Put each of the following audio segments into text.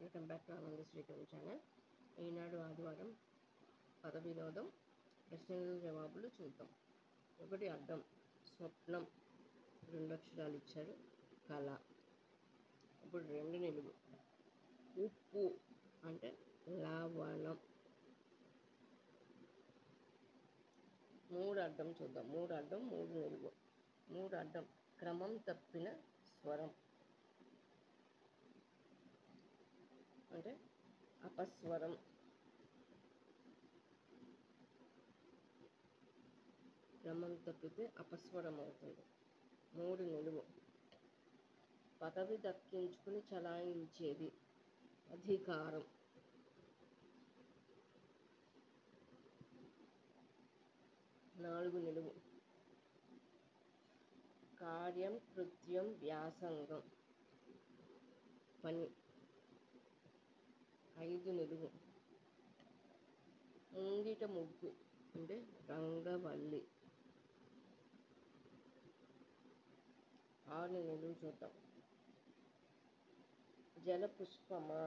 Welcome back to ఆనంద Srikaram channel. ఈనాడు ఆదివారం పద వినోదం ప్రశ్నలు జవాబులు చూద్దాం. ఒకటి అడ్డం స్వప్నం, 2 అక్షరాలు ఇచ్చారు. కళ. ఇప్పుడు 2 నిలువు. ఉప్పు అంటే లవణం. 3 అడ్డం చూద్దాం. 3 అడ్డం 3 నిలువు. 3 అడ్డం క్రమం తప్పిన స్వరం అంటే అపస్వరం. క్రమం తప్పితే అపస్వరం అవుతుంది. 3 నిలువు. పదవి దక్కించుకుని చలాయించేది అధికారం. 4 నిలువు. కార్యం, కృత్యం, వ్యాసంగం పని. 5 నిలువు. ముంగిట ముగ్గు అంటే రంగవల్లి. 6 నిలువు చూద్దాం. జలపుష్పమా.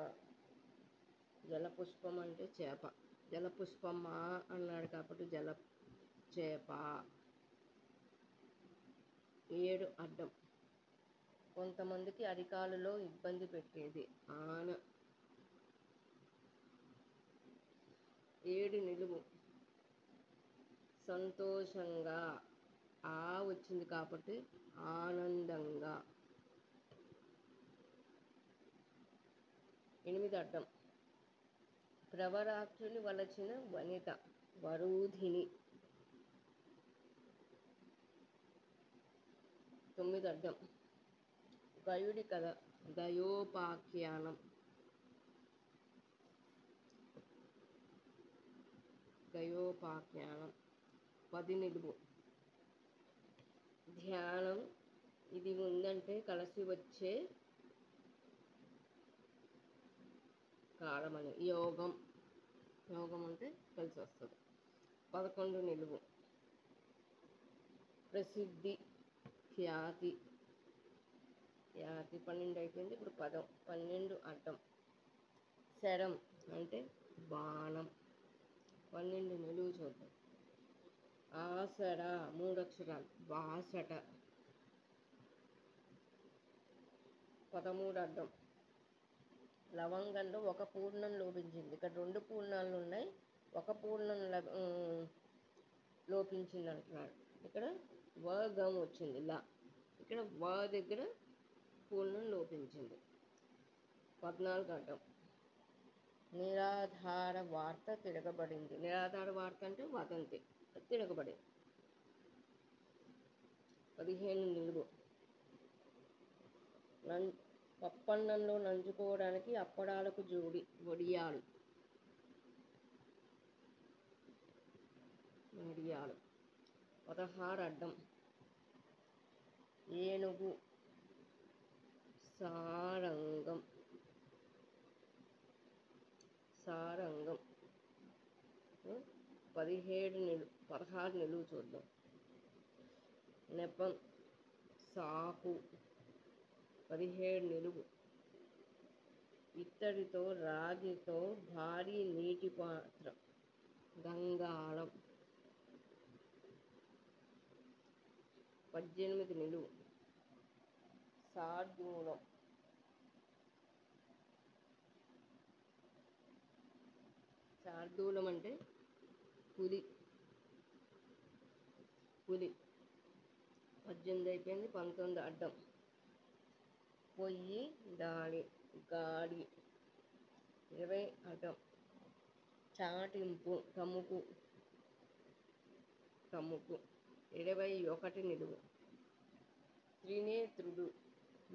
జలపుష్పం అంటే చేప. జలపుష్పమా అన్నాడు కాబట్టి చేప. 7 అడ్డం కొంతమందికి అరికాలులో ఇబ్బంది పెట్టేది ఆన. 7 నిలువు. సంతోషంగా ఆ వచ్చింది కాబట్టి ఆనందంగా. 8 అడ్డం ప్రవరాత్రుని వలచిన వనిత వరూధిని. 9 అడ్డం గయుడి కథ గయోపాఖ్యానం. గయోపాఖ్యానం. 10 నిలువు. ధ్యానం ఇది ఉందంటే కలిసి వచ్చే కాలమని. యోగం. యోగం అంటే కలిసి వస్తుంది. 11 నిలువు. ప్రసిద్ధి, ఖ్యాతి. ఖ్యాతి 12 అయిపోయింది. ఇప్పుడు పదం. 12 అడ్డం శరం అంటే బాణం. 12 నిలువు చూద్దాం. ఆసర 3 అక్షరాలు బాసట. 13 అడ్డం లవంగంలో ఒక పూర్ణం లోపించింది. ఇక్కడ 2 పూర్ణాలు ఉన్నాయి. ఒక పూర్ణం లోపించింది అంటున్నాడు. ఇక్కడ వర్గం వచ్చింది లా. ఇక్కడ వ దగ్గర పూర్ణం లోపించింది. 14 అడ్డం నిరాధార వార్త తిరగబడింది. నిరాధార వార్త అంటే వదంతి, తిరగబడింది. 15 నిలువు. పప్పన్నంలో నంచుకోవడానికి అప్పడాలకు జోడి వడియాలు. వడియాలు. 16 అడ్డం ఏనుగు సారంగం. సారంగం. 16 నిలువు చూద్దాం. నెపం సాకు. 17 నిలువు. ఇత్తడితో రాగితో భారీ నీటి పాత్ర గంగాళం. 18 నిలువు. శార్దూలం. శార్దూలం అంటే పులి. పులి. 18 అయిపోయింది. 19 అడ్డం పొయ్యి దాడి గాడి. 20 అడ్డం చాటింపు తముకు. తముకు. 21 నిలువు. త్రినేత్రుడు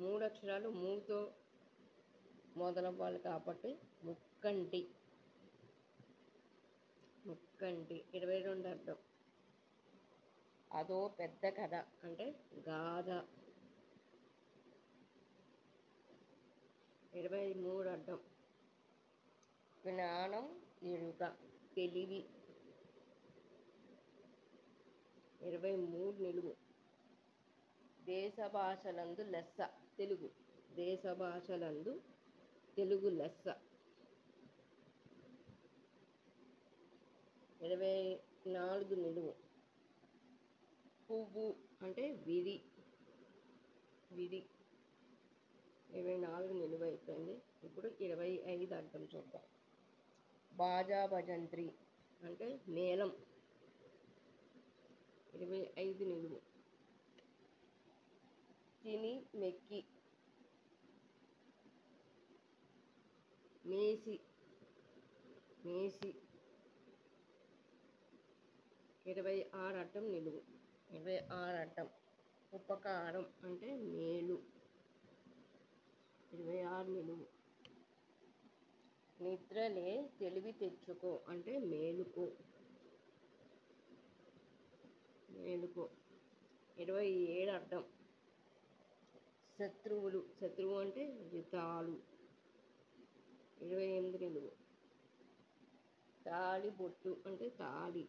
3 అక్షరాలు మూతో మొదలవ్వాలి కాబట్టి ముక్కంటి. ముక్కంటి. 22 అడ్డం అదో పెద్ద కథ అంటే గాథ. 23 అడ్డం జ్ఞానం ఎరుక తెలివి. 23 నిలువు. దేశ భాషలందు లెస్స తెలుగు. దేశ భాషలందు తెలుగు లెస్స. 24 నిలువు. పువ్వు అంటే విరి. 24 నిలువ అయిపోయింది. ఇప్పుడు 25 అర్థం చూద్దాం. బాజా భజంత్రి అంటే మేళం. 25 నిలువు. తిని మెక్కి. మేసి. 26 అడ్డం నిలువు. 26 అడ్డం. ఉపకారం అంటే మేలు. 26 నిలువు. నిద్రలే తెలివి తెచ్చుకో అంటే మేలుకో. 27 అడ్డం. శత్రువు అంటే వితాలు. 28 నిలువు. తాళి బొట్టు అంటే తాళి.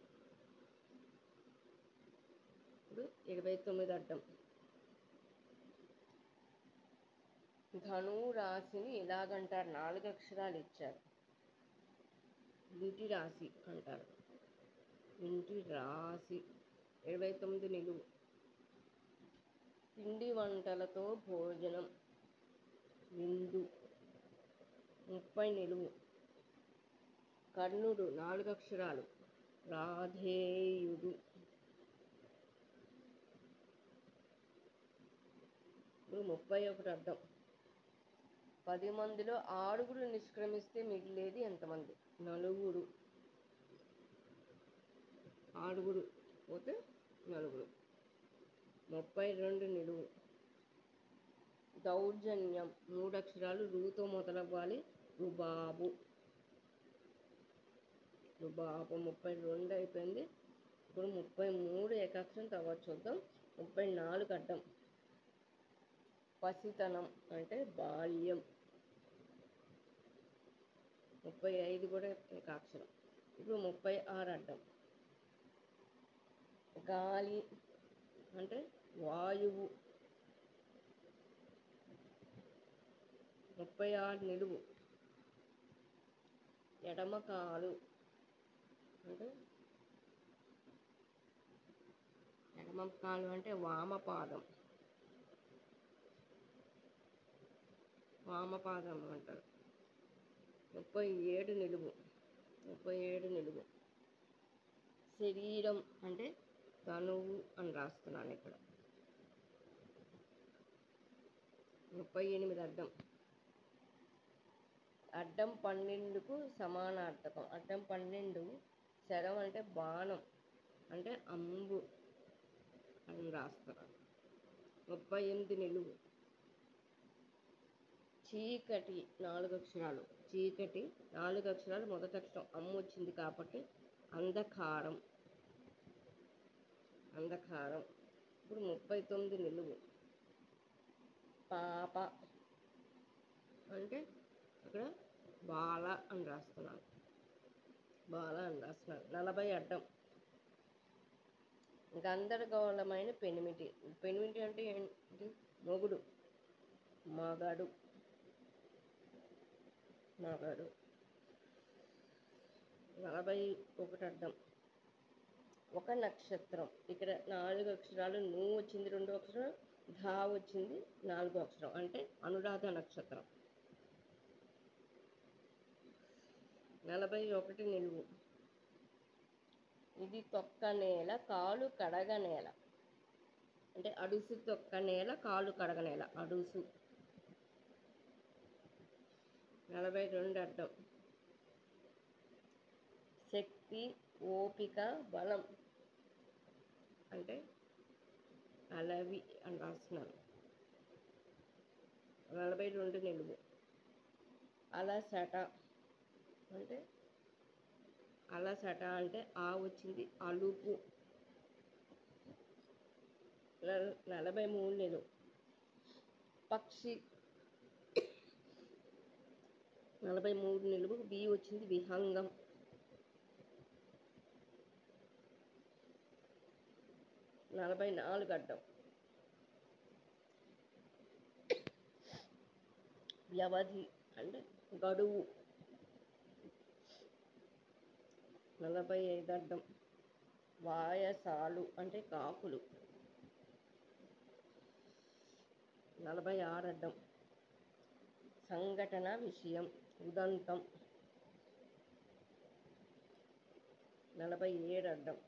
ఇప్పుడు 29 అడ్డం. ధను రాశిని ఎలాగంటారు? 4 అక్షరాలు ఇచ్చారు. ఇంటి రాశి అంటారు. ఇంటి రాశి. 29 నిలువు. పిండి వంటలతో భోజనం. విందు. 30 నిలువు. కర్ణుడు 4 అక్షరాలు. రాధేయుడు. ఇప్పుడు 31 అడ్డం. 10 మందిలో 6 నిష్క్రమిస్తే మిగిలేది ఎంతమంది? 4. 6 పోతే 4. 32 నిలువు. దౌర్జన్యం 3 అక్షరాలు. రూతో మొదలవ్వాలి. రుబాబు. 32 అయిపోయింది. ఇప్పుడు 33 ఏకాక్షరం తర్వాత చూద్దాం. 34 అడ్డం. పసితనం అంటే బాల్యం. 35 కూడా ఏకాక్షరం. ఇప్పుడు 36 అడ్డం. గాలి అంటే వాయువు. 36 నిలువు. ఎడమకాలు అంటే వామపాదం. అంటారు. 37 నిలువు. శరీరం అంటే తనువు అని రాస్తున్నాను ఇక్కడ. 38 అడ్డం. అడ్డం 12కు సమానార్థకం. అడ్డం 12 శరం అంటే బాణం అంటే అంబు అని రాస్తున్నాను. 38 నిలువు. చీకటి 4 అక్షరాలు. చీకటి 4 అక్షరాలు. మొదటి అక్షరం అమ్ము వచ్చింది కాబట్టి అంధకారం. ఇప్పుడు 39 నిలువు. పాప అంటే ఇక్కడ బాల అని రాస్తున్నాను. 40 అడ్డం. గందరగోళమైన పెనిమిటి. పెనిమిటి అంటే ఏంటి? మొగుడు. మగడు. 41 అడ్డం. ఒక నక్షత్రం. ఇక్కడ 4 అక్షరాలు. నువ్వు వచ్చింది 2 అక్షరం. ధా వచ్చింది 4 అక్షరం అంటే అనురాధ నక్షత్రం. 41 నిలువు. ఇది తొక్క నేల, కాలు కడగ నేల అంటే అడుసు. తొక్క నేల, కాలు కడగ నేల. అడుసు. 42 అడ్డం. శక్తి, ఓపిక, బలం అంటే అలవి అని రాస్తున్నాను. 42 నిలువు. అలసట అంటే ఆ వచ్చింది అలుపు. 43 నిలువు. పక్షి. 43 నిలువు. బి వచ్చింది విహంగం. 44 అడ్డం. వ్యవధి అంటే గడువు. 45 అడ్డం. వాయసాలు అంటే కాకులు. 46 అడ్డం. సంఘటన విషయం ఉదంతం. 47 అడ్డం.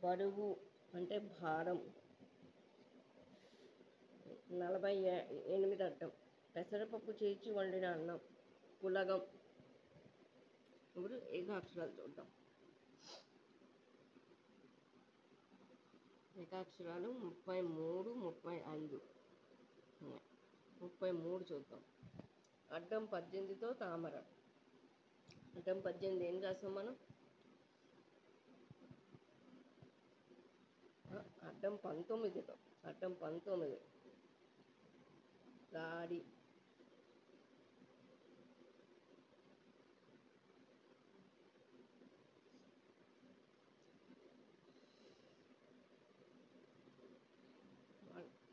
బరువు అంటే భారం. 48 అడ్డం. పెసరపప్పు చేర్చి వండిన అన్నం పులగం. ఇప్పుడు ఏకాక్షరాలు చూద్దాం. ఏకాక్షరాలు 33, 35 ఉన్నాయి. 33 చూద్దాం. అడ్డం 18తో తామర. అడ్డం 18 ఏం రాసాం మనం? అడ్డం 19తో. అడ్డం 19 గాడి.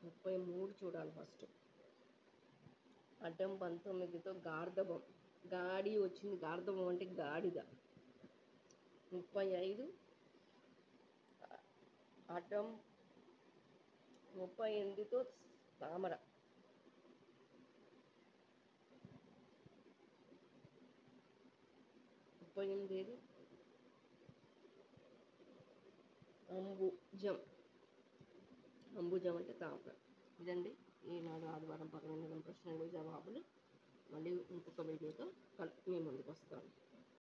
ముప్పై 33 చూడాలి ఫస్ట్. అడ్డం 19తో గార్ధబం. గాడి వచ్చింది. గార్ధబం అంటే గాడిద. 35 అడ్డం 38తో తామర. 38 అంబుజం. అంబుజం అంటే తామర. ఇదండి ఈనాడు ఆదివారం 11 ప్రశ్నలు జవాబులు. మళ్ళీ ఇంకొక వీడియోతో మీ ముందుకు వస్తాను.